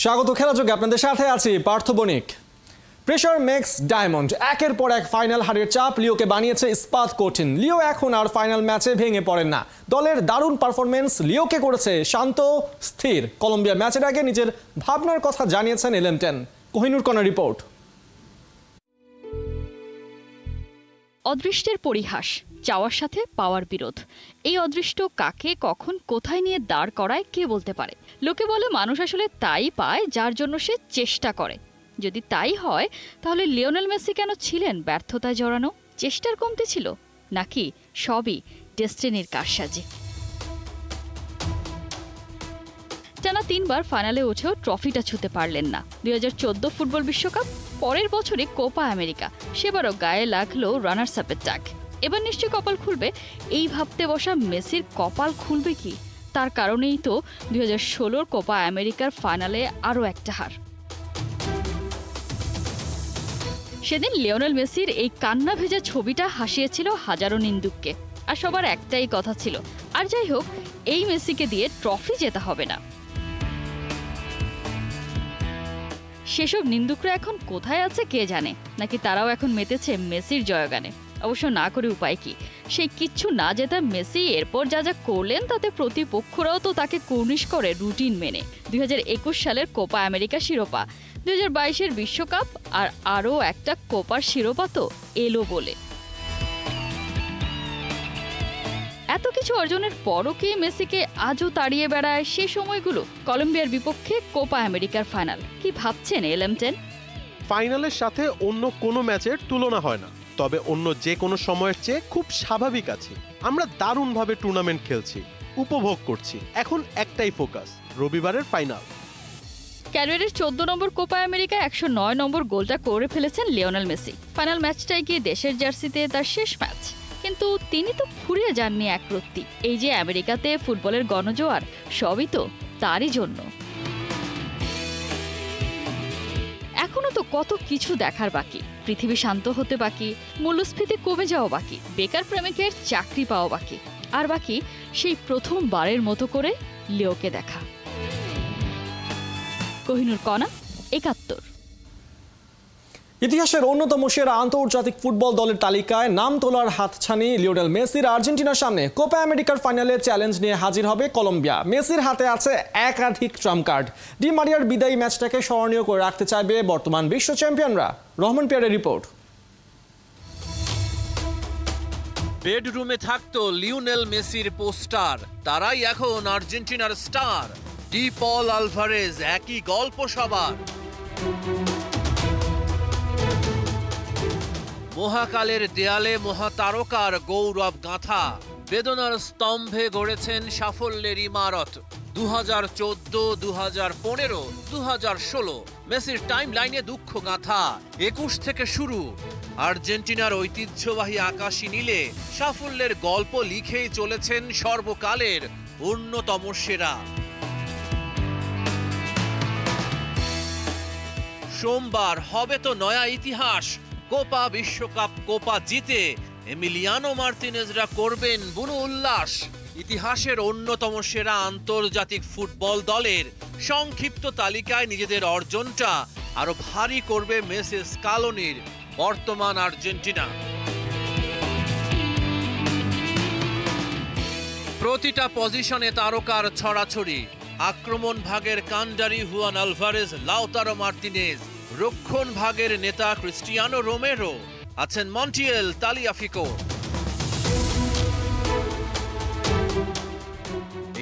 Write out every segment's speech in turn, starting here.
স্বাগত খেলাযোগে আপনাদের সাথে আছি পার্থ বণিক। প্রেসার মেক্স ডায়মন্ড, একের পর এক ফাইনাল হারের চাপ লিওকে বানিয়েছে ইস্পাত কঠিন। লিও এখন আর ফাইনাল ম্যাচে ভেঙে পড়েন না। দলের দারুণ পারফরমেন্স লিওকে করেছে শান্ত স্থির। কলম্বিয়া ম্যাচের আগে নিজের ভাবনার কথা জানিয়েছেন এলেমটেন। কোহিনুর কণার রিপোর্ট। অদৃষ্টের পরিহাস, চাওয়ার সাথে পাওয়ার বিরোধ। এই অদৃষ্ট কাকে কখন কোথায় নিয়ে দাঁড় করায় কে বলতে পারে। লোকে বলে মানুষ আসলে তাই পায় যার জন্য সে চেষ্টা করে। যদি তাই হয় তাহলে লিওনেল মেসি কেন ছিলেন ব্যর্থতায় জড়ানো? চেষ্টার কমতি ছিল নাকি সবই ডেস্টিনির কারসাজি? টানা 3 বার ফাইনালে উঠেও ট্রফিটা ছুঁতে পারলেন না। 2014 ফুটবল বিশ্বকাপ, পরের বছরই কোপা আমেরিকা, সেবারও গায়ে লাগলো রানার্স আপের ট্যাগ। এবার নিশ্চয়ই কপাল খুলবে। এই ভাবতে বসা মেসির কপাল খুলবে কি? তার কারণেই তো 2016 কোপা আমেরিকার ফাইনালে আরও একটা হার। সেদিন লিওনেল মেসির এই কান্না ভেজা ছবিটা হাসিয়েছিল হাজারো নিন্দুককে। আর সবার একটাই কথা ছিল, আর যাই হোক, এই মেসিকে দিয়ে ট্রফি জেতা হবে না। সেসব নিন্দুকরা এখন কোথায় আছে কে জানে, নাকি তারাও এখন মেতেছে মেসির জয়গানে। অবশ্য না করে উপায় কি? সেই কিচ্ছু না জেতা মেসি এরপর যা যা করলেন তাতে প্রতিপক্ষরাও তো তাকে কুর্নিশ করে রুটিন মেনে। 2021 সালের কোপা আমেরিকা শিরোপা, 2022-এর বিশ্বকাপ, আর আরও একটা কোপার শিরোপা তো এলো বলে। এত কিছু অর্জনের পরও কি মেসিকে আজও তাড়িয়ে বেড়ায় সে সময়গুলো? কলম্বিয়ার বিপক্ষে কোপা আমেরিকার ফাইনাল, কি ভাবছেন এলেমটেন? ফাইনালের সাথে অন্য কোনো ম্যাচের তুলনা হয় না, তবে অন্য যে কোনো সময়ের চেয়ে খুব স্বাভাবিক আছে। আমরা দারুণভাবে টুর্নামেন্ট খেলছি, উপভোগ করছি। এখন একটাই ফোকাস, রবিবারের ফাইনাল। ক্যারিয়ারের 14 নম্বর কোপা আমেরিকা 109 নম্বর গোলটা করে ফেলেছেন লিওনেল মেসি। ফাইনাল ম্যাচটাই গিয়ে দেশের জার্সিতে তার শেষ ম্যাচ, কিন্তু তিনি তো ফুরিয়ে যাননি একরত্তি। এই যে আমেরিকাতে ফুটবলের গণজোয়ার, সবই তো তারই জন্য। এখনো তো কত কিছু দেখার বাকি। পৃথিবী শান্ত হতে বাকি, মূল্যস্ফীতি কমে যাওয়া বাকি, বেকার প্রেমিকের চাকরি পাওয়া বাকি, আর বাকি সেই প্রথমবারের মতো করে লিওকে দেখা। কোহিনুর কণা, 71। ইতিহাসের অন্যতম সেরা আন্তর্জাতিক ফুটবল দলের তালিকায় নাম তোলার হাতছানি লিওনেল মেসির। আর্জেন্টিনার সামনে কোপা আমেরিকার ফাইনালে চ্যালেঞ্জ নিয়ে হাজির হবে কলম্বিয়া। মেসির হাতে আছে একাধিক ট্রাম্প কার্ড। ডি মারিয়ার বিদায়ী ম্যাচটাকে স্মরণীয় করে রাখতে চাইবে বর্তমান বিশ্ব চ্যাম্পিয়নরা। রহমান পিয়ারের রিপোর্ট। বেডরুমে থাকতো লিওনেল মেসির পোস্টার, তারাই এখন আর্জেন্টিনার স্টার। ডি পল আলভারেজ, একই গল্প সবার। মহাকালের দেয়ালে মহাতারকার গৌরব গাঁথা, বেদনার স্তম্ভে গড়েছেন সাফল্যের ইমারত। 2014, 2015, 2016 মেসির টাইম লাইনে দুঃখ গাঁথা। 21 থেকে শুরু। আর্জেন্টিনার ঐতিহ্যবাহী আকাশী নীলে সাফল্যের গল্প লিখেই চলেছেন সর্বকালের অন্যতম সেরা। সোমবার হবে তো নয়া ইতিহাস। কোপা বিশ্বকাপ কোপা জিতে এমিলিয়ানো মার্তিনেজরা করবেন বুনো উল্লাস। ইতিহাসের অন্যতম সেরা আন্তর্জাতিক ফুটবল দলের সংক্ষিপ্ত তালিকায় নিজেদের অর্জনটা আরো ভারী করবে মেসি স্কালোনির বর্তমান আর্জেন্টিনা। প্রতিটা পজিশনে তারকার ছড়াছড়ি। আক্রমণ ভাগের কান্ডারি হুয়ান আলভারেজ, লাউতারো মার্তিনেজ। রক্ষণ ভাগের নেতা ক্রিস্টিয়ানো রোমেরো। আছেন মন্টিয়েল, তালিয়াফিকো।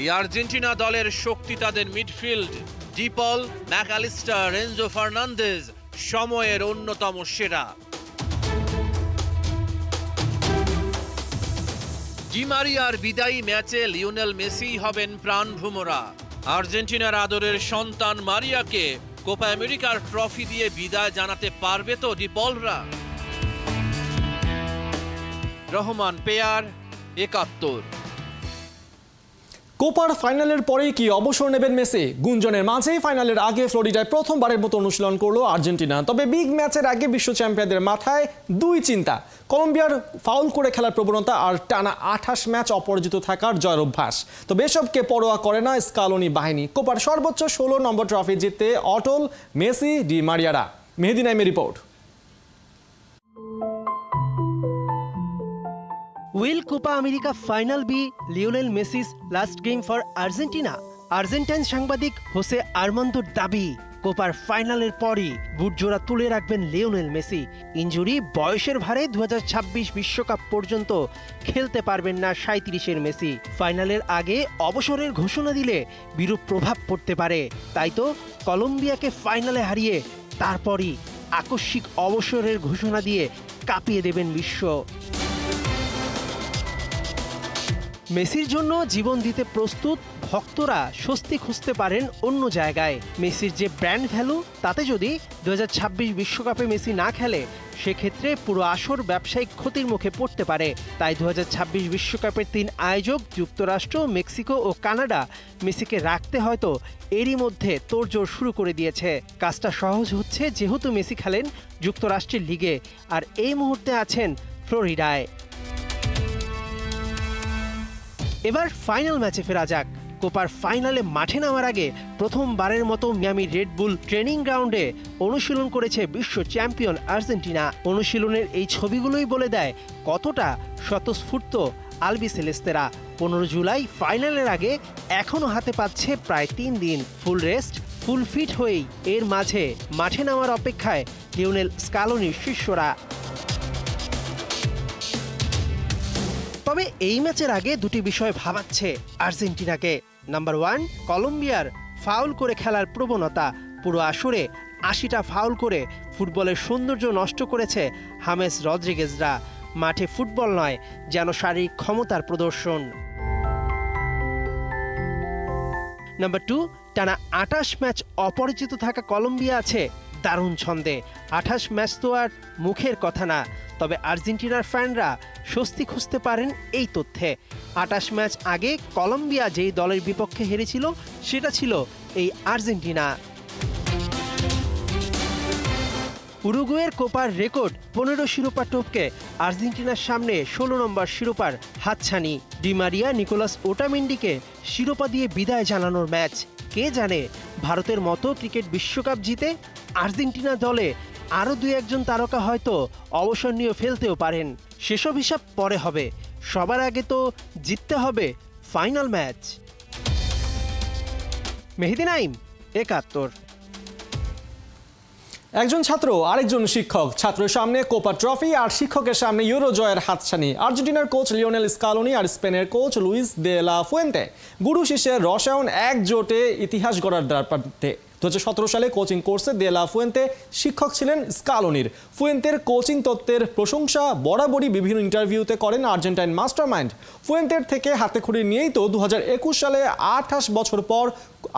এই আর্জেন্টিনা দলের শক্তি তাদের মিডফিল্ড। ডি পল, ম্যাকঅ্যালিস্টার, এনজো ফার্নান্দেজ সময়ের অন্যতম সেরা। ডি মারিয়ার বিদায়ী ম্যাচে লিওনেল মেসি হবেন প্রাণভোমরা। আর্জেন্টিনার আদরের সন্তান মারিয়াকে কোপা আমেরিকার ট্রফি দিয়ে বিদায় জানাতে পারবে তো ডি পলরা? রহমান পেয়ার, 71। কোপার ফাইনালের পরেই কি অবসর নেবেন মেসি? গুঞ্জনের মাঝেই ফাইনালের আগে ফ্লোরিডায় প্রথমবারের মতো অনুশীলন করলো আর্জেন্টিনা। তবে বিগ ম্যাচের আগে বিশ্ব চ্যাম্পিয়নদের মাথায় দুই চিন্তা, কলম্বিয়ার ফাউল করে খেলার প্রবণতা আর টানা 28 ম্যাচ অপরাজিত থাকার জয়ের অভ্যাস। তবে এসবকে পরোয়া করে না স্কালোনি বাহিনী। কোপার সর্বোচ্চ 16 নম্বর ট্রফি জিততে অটল মেসি, ডি মারিয়ারা। মেহেদী নাইমের report. Will Copa America final be Lionel Messi's last game for Argentina? Argentine সাংবাদিক হোসে আর্মান্দোর দাবি, কোপার ফাইনালের পরই বুটজোড়া তুলে রাখবেন লিওনেল মেসি। ইনজুরি, বয়সের ভারে 2026 বিশ্বকাপ পর্যন্ত খেলতে পারবেন না 37-এর মেসি। ফাইনালের আগে অবসরের ঘোষণা দিলে বিরূপ প্রভাব পড়তে পারে। তাই তো কলম্বিয়াকে ফাইনালে হারিয়ে তারপরই আকস্মিক অবসরের ঘোষণা দিয়ে কাঁপিয়ে দেবেন বিশ্ব। মেসির জন্য জীবন দিতে প্রস্তুত ভক্তরা স্বস্তি খুঁজতে পারেন অন্য জায়গায়। মেসির যে ব্র্যান্ড ভ্যালু, তাতে যদি 2026 বিশ্বকাপে মেসি না খেলে সেক্ষেত্রে পুরো আসর ব্যবসায়িক ক্ষতির মুখে পড়তে পারে। তাই 2026 বিশ্বকাপের 3 আয়োজক যুক্তরাষ্ট্র, মেক্সিকো ও কানাডা মেসিকে রাখতে হয়তো এরই মধ্যে তোড়জোড় শুরু করে দিয়েছে। কাজটা সহজ হচ্ছে যেহেতু মেসি খেলেন যুক্তরাষ্ট্রের লিগে আর এই মুহূর্তে আছেন ফ্লোরিডায়। এবার ফাইনাল ম্যাচে ফেরা যাক। কোপার ফাইনালে মাঠে নামার আগে প্রথমবারের মতো মিয়ামি রেডবুল ট্রেনিং গ্রাউন্ডে অনুশীলন করেছে বিশ্ব চ্যাম্পিয়ন আর্জেন্টিনা। অনুশীলনের এই ছবিগুলোই বলে দেয় কতটা স্বতঃস্ফূর্ত আলবিসেলেস্তেরা। 15 জুলাই ফাইনালের আগে এখনও হাতে পাচ্ছে প্রায় 3 দিন। ফুল রেস্ট, ফুল ফিট হয়েই এর মাঝে মাঠে নামার অপেক্ষায় লিওনেল স্কালোনির শিষ্যরা। তবে এই ম্যাচের আগে দুটি বিষয় ভাবাচ্ছে আর্জেন্টিনাকে। নাম্বার 1, কলম্বিয়ার ফাউল করে খেলার প্রবণতা। পুরো আসরে 80টা ফাউল করে ফুটবলের সৌন্দর্য নষ্ট করেছে হামেস রদ্রিগেজরা। মাঠে ফুটবল নয়, যেন শারীরিক ক্ষমতার প্রদর্শন। নাম্বার 2, টানা 28 ম্যাচ অপরাজিত থাকা কলম্বিয়া আছে দারুণ ছন্দে। 28 ম্যাচ তো আর মুখের কথা না, তবে আর্জেন্টিনার ফ্যানরা স্বস্তি খুঁজতে পারেন এই তথ্যে। 28 ম্যাচ আগে কলম্বিয়া যেই দলের বিপক্ষে হেরেছিল সেটা ছিল এই আর্জেন্টিনা। উরুগুয়ের কোপার রেকর্ড 15 শিরোপা টপকে আর্জেন্টিনার সামনে 16 নম্বর শিরোপার হাতছানি। ডি মারিয়া, নিকোলাস ওটামেন্ডিকে শিরোপা দিয়ে বিদায় জানানোর ম্যাচ। কে জানে, ভারতের মতো ক্রিকেট বিশ্বকাপ জিতে আর্জেন্টিনা দলে আরও 2-1 তারকা হয়তো অবসর নিয়ে ফেলতেও পারেন। সেসব হিসাব পরে হবে, সবার আগে তো জিততে হবে ফাইনাল ম্যাচ। মেহেদী নাইম, 71। একজন ছাত্র, আরেকজন শিক্ষক। ছাত্রের সামনে কোপা ট্রফি আর শিক্ষকের সামনে ইউরো জয়ের হাতছানি। আর্জেন্টিনার কোচ লিওনেল স্কালোনি আর স্পেনের coach Luis de la Fuente গুরু শিষ্যের রসায়ন একজোটে ইতিহাস গড়ার দ্বারপ্রান্তে। 2017 সালে কোচিং কোর্সে দে লা ফুয়েন্তে শিক্ষক ছিলেন স্কালোনির। ফুয়েন্তের কোচিং তত্ত্বের প্রশংসা বরাবরই বিভিন্ন ইন্টারভিউতে করেন আর্জেন্টাইন মাস্টারমাইন্ড। ফুয়েন্তের থেকে হাতেখড়ি নিয়েই তো 2021 সালে 28 বছর পর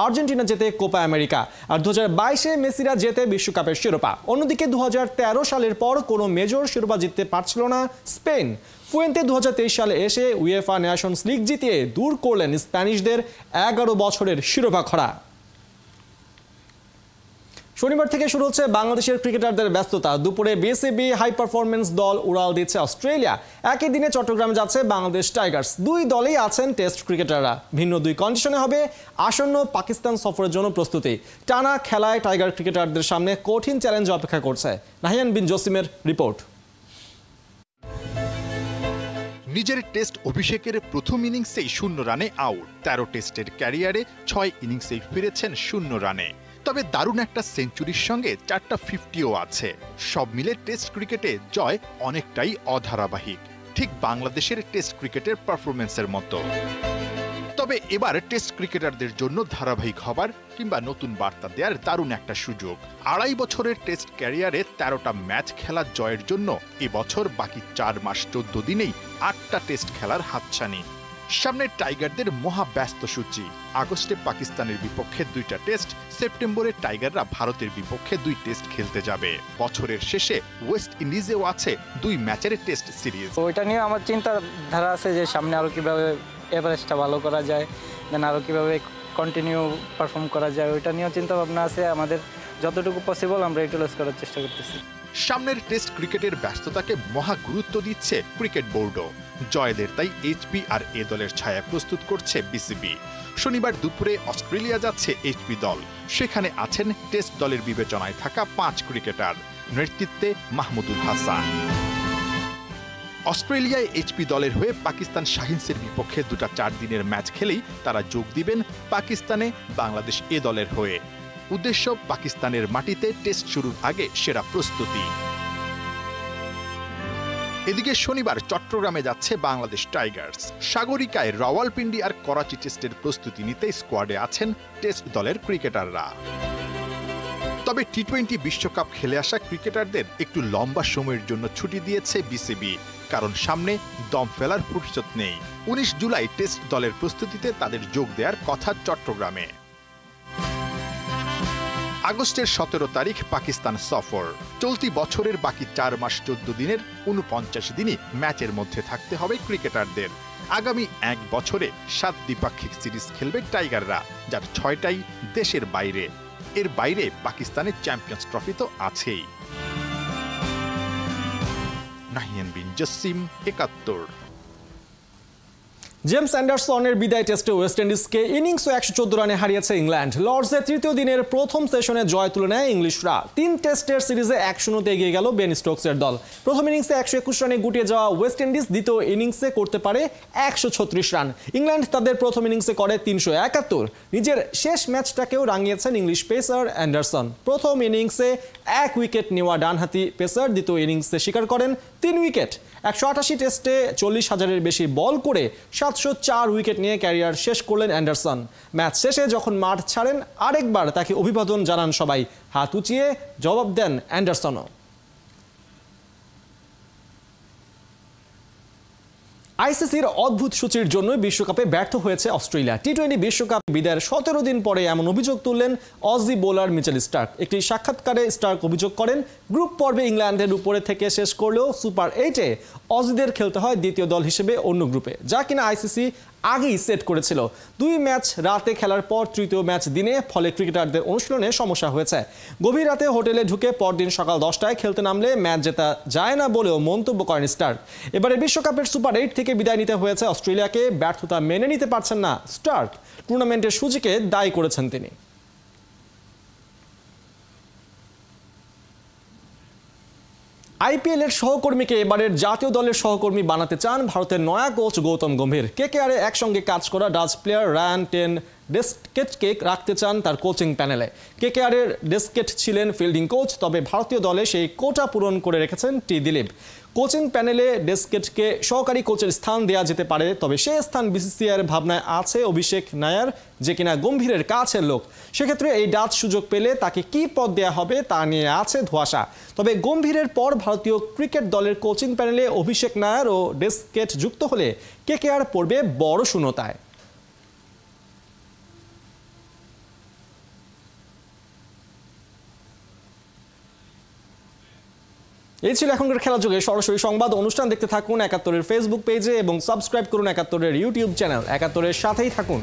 আর্জেন্টিনা জেতে কোপা আমেরিকা, আর 2022-এ মেসিরা জেতে বিশ্বকাপের শিরোপা। অন্যদিকে 2013 সালের পর কোনো মেজর শিরোপা জিততে পারছিল না স্পেন। ফুয়েন্তে 2023 সালে এসে উয়েফা নেশনস লিগ জিতিয়ে দূর করলেন স্প্যানিশদের 11 বছরের শিরোপা খরা। শনিবার থেকে শুরু হচ্ছে বাংলাদেশের ক্রিকেটারদের ব্যস্ততা। দুপুরে বিসিবি হাই পারফরমেন্স দল উড়াল দিচ্ছে অস্ট্রেলিয়া। একই দিনে চট্টগ্রামে যাচ্ছে বাংলাদেশ টাইগার্স। দুই দলেই আছেন টেস্ট ক্রিকেটাররা। ভিন্ন দুই কন্ডিশনে হবে আসন্ন পাকিস্তান সফরের জন্য প্রস্তুতি। টানা খেলায় টাইগার ক্রিকেটারদের সামনে কঠিন চ্যালেঞ্জ অপেক্ষা করছে। নাহিয়ান বিন জসিমের রিপোর্ট। নিজের টেস্ট অভিষেকের প্রথম ইনিংসেই 0 রানে আউট। 13 টেস্টের ক্যারিয়ারে 6 ইনিংসেই ফিরেছেন 0 রানে। তবে দারুণ একটা সেঞ্চুরির সঙ্গে 4টা 50ও আছে। সব মিলে টেস্ট ক্রিকেটে জয় অনেকটাই অধারাবাহিক, ঠিক বাংলাদেশের টেস্ট ক্রিকেটের পারফরমেন্সের মতো। তবে এবার টেস্ট ক্রিকেটারদের জন্য ধারাবাহিক হবার কিংবা নতুন বার্তা দেওয়ার দারুণ একটা সুযোগ। 2.5 বছরের টেস্ট ক্যারিয়ারে 13টা ম্যাচ খেলার জয়ের জন্য এবছর বাকি 4 মাস 14 দিনেই 8টা টেস্ট খেলার হাতছানি। সামনে টাইগারদের মহা ব্যস্ত সূচি। আগস্টে পাকিস্তানের বিপক্ষে 2টা টেস্ট, সেপ্টেম্বরে টাইগাররা ভারতের বিপক্ষে 2 টেস্ট খেলতে যাবে। বছরের শেষে ওয়েস্ট ইন্ডিজেও আছে 2 ম্যাচের টেস্ট সিরিজ। ওইটা নিয়ে আমার চিন্তাধারা আছে যে সামনে আরো কিভাবে এভারেজটা ভালো করা যায়, দেন আরও কীভাবে কন্টিনিউ পারফর্ম করা যায় ওইটা নিয়েও চিন্তা ভাবনা আছে। আমাদের যতটুকু পসিবল আমরা ইউটিলাইজ করার চেষ্টা করতেছি। সামনের টেস্ট ক্রিকেটের ব্যস্ততাকে মহা গুরুত্ব দিচ্ছে ক্রিকেট বোর্ডও। জয়েদের তাই এইচপি আর এ দলের ছায়া প্রস্তুত করছে বিসিবি। শনিবার দুপুরে অস্ট্রেলিয়া যাচ্ছে এইচপি দল। সেখানে আছেন টেস্ট দলের বিবেচনায় থাকা 5 ক্রিকেটার, নেতৃত্বে মাহমুদুল হাসান। অস্ট্রেলিয়ায় এইচপি দলের হয়ে পাকিস্তান শাহিনসের বিপক্ষে 2টা 4 দিনের ম্যাচ খেলেই তারা যোগ দিবেন পাকিস্তানে বাংলাদেশ এ দলের হয়ে। উদ্দেশ্য পাকিস্তানের মাটিতে টেস্ট শুরুর আগে সেরা প্রস্তুতি। এদিকে শনিবার চট্টগ্রামে যাচ্ছে বাংলাদেশ টাইগার্স। সাগরিকায় রাওয়ালপিন্ডি আর করাচি টেস্টের প্রস্তুতি নিতে স্কোয়াডে আছেন টেস্ট দলের ক্রিকেটাররা। তবে টি-20 বিশ্বকাপ খেলে আসা ক্রিকেটারদের একটু লম্বা সময়ের জন্য ছুটি দিয়েছে বিসিবি, কারণ সামনে দম ফেলার ফুরসত নেই। 19 জুলাই টেস্ট দলের প্রস্তুতিতে তাদের যোগ দেওয়ার কথা চট্টগ্রামে। আগস্টের 17 তারিখ পাকিস্তান সফর। চলতি বছরের বাকি 4 মাস 14 দিনের 49 দিনই ম্যাচের মধ্যে থাকতে হবে ক্রিকেটারদের। আগামী 1 বছরে 7 দ্বিপাক্ষিক সিরিজ খেলবে টাইগাররা, যার 6টাই দেশের বাইরে। এর বাইরে পাকিস্তানের চ্যাম্পিয়ন্স ট্রফি তো আছেই। নাহিয়ান বিন জসিম, 71। জেমস অ্যান্ডারসনের বিদায় টেস্টে ওয়েস্ট ইন্ডিজকে ইনিংসে 114 রানে হারিয়েছে ইংল্যান্ড। লর্ডসের তৃতীয় দিনের প্রথম সেশনে জয় তুলে নেয় ইংলিশরা। 3 টেস্টের সিরিজে 1-0 এগিয়ে গেল বেন স্টোকসের দল। প্রথম ইনিংসে 121 রানে গুটিয়ে যাওয়া ওয়েস্ট ইন্ডিজ দ্বিতীয় ইনিংসে করতে পারে 136 রান। ইংল্যান্ড তাদের প্রথম ইনিংসে করে 371। নিজের শেষ ম্যাচটাকেও রাঙিয়েছেন ইংলিশ পেসার অ্যান্ডারসন। প্রথম ইনিংসে 1 উইকেট নেওয়া ডানহাতি পেসার দ্বিতীয় ইনিংসে শিকার করেন 3 উইকেট। 188 টেস্টে 40,000-এর বেশি বল করে 704 উইকেট নিয়ে ক্যারিয়ার শেষ করলেন অ্যান্ডারসন। ম্যাচ শেষে যখন মাঠ ছাড়েন আরেকবার তাকে অভিবাদন জানান সবাই। হাত উঁচিয়ে জবাব দেন অ্যান্ডারসনও। আইসিসির অদ্ভুত সূচির জন্য বিশ্বকাপে ব্যর্থ হয়েছে অস্ট্রেলিয়া। টি-20 বিশ্বকাপ বিদায়ের 17 দিন পরে এমন অভিযোগ তুললেন অজি বোলার মিচেল স্টার্ক। একটি সাক্ষাৎকারে স্টার্ক অভিযোগ করেন, গ্রুপ পর্বে ইংল্যান্ডের উপরে থেকে শেষ করলেও সুপার 8-এ অজিদের খেলতে হয় দ্বিতীয় দল হিসেবে অন্য গ্রুপে, যা কিনা আইসিসি আগেই সেট করেছিল। 2 ম্যাচ রাতে খেলার পর তৃতীয় ম্যাচ দিনে, ফলে ক্রিকেটারদের অনুশীলনে সমস্যা হয়েছে। গভীর রাতে হোটেলে ঢুকে পরদিন সকাল 10টায় খেলতে নামলে ম্যাচ জেতা যায় না বলেও মন্তব্য করেন স্টার্ক। এবারে বিশ্বকাপের সুপার 8 থেকে বিদায় নিতে হয়েছে অস্ট্রেলিয়াকে। ব্যর্থতা মেনে নিতে পারছেন না স্টার্ক। টুর্নামেন্টের সূচিকে দায়ী করেছেন তিনি। আইপিএলের সহকর্মীকে এবারের জাতীয় দলের সহকর্মী বানাতে চান ভারতের নয়া কোচ গৌতম গম্ভীর। কেকেআরে একসঙ্গে কাজ করা ডাচ প্লেয়ার রায়ান টেন ডেস্কেটকে রাখতে চান তার কোচিং প্যানেলে। কেকেআরের ডেস্কেট ছিলেন ফিল্ডিং কোচ, তবে ভারতীয় দলে সেই কোটা পূরণ করে রেখেছেন টি দিলীপ। কোচিং প্যানেলে ডেস্কেটকে সহকারী কোচের স্থান দেওয়া যেতে পারে, তবে সেই স্থান বিসিসিআইয়ের ভাবনায় আছে অভিষেক নায়ার, যে কিনা গম্ভীরের কাছের লোক। সেক্ষেত্রে এই ডাচ সুযোগ পেলে তাকে কি পদ দেওয়া হবে তা নিয়ে আছে ধোঁয়াশা। তবে গম্ভীরের পর ভারতীয় ক্রিকেট দলের কোচিং প্যানেলে অভিষেক নায়ার ও ডেস্কেট যুক্ত হলে কেকেআর পড়বে বড় শূন্যতায়। এই ছিল এখনকার খেলা যুগে সরাসরি সংবাদ অনুষ্ঠান। দেখতে থাকুন 71-এর ফেসবুক পেজে এবং সাবস্ক্রাইব করুন 71-এর ইউটিউব চ্যানেল। 71-এর সাথেই থাকুন।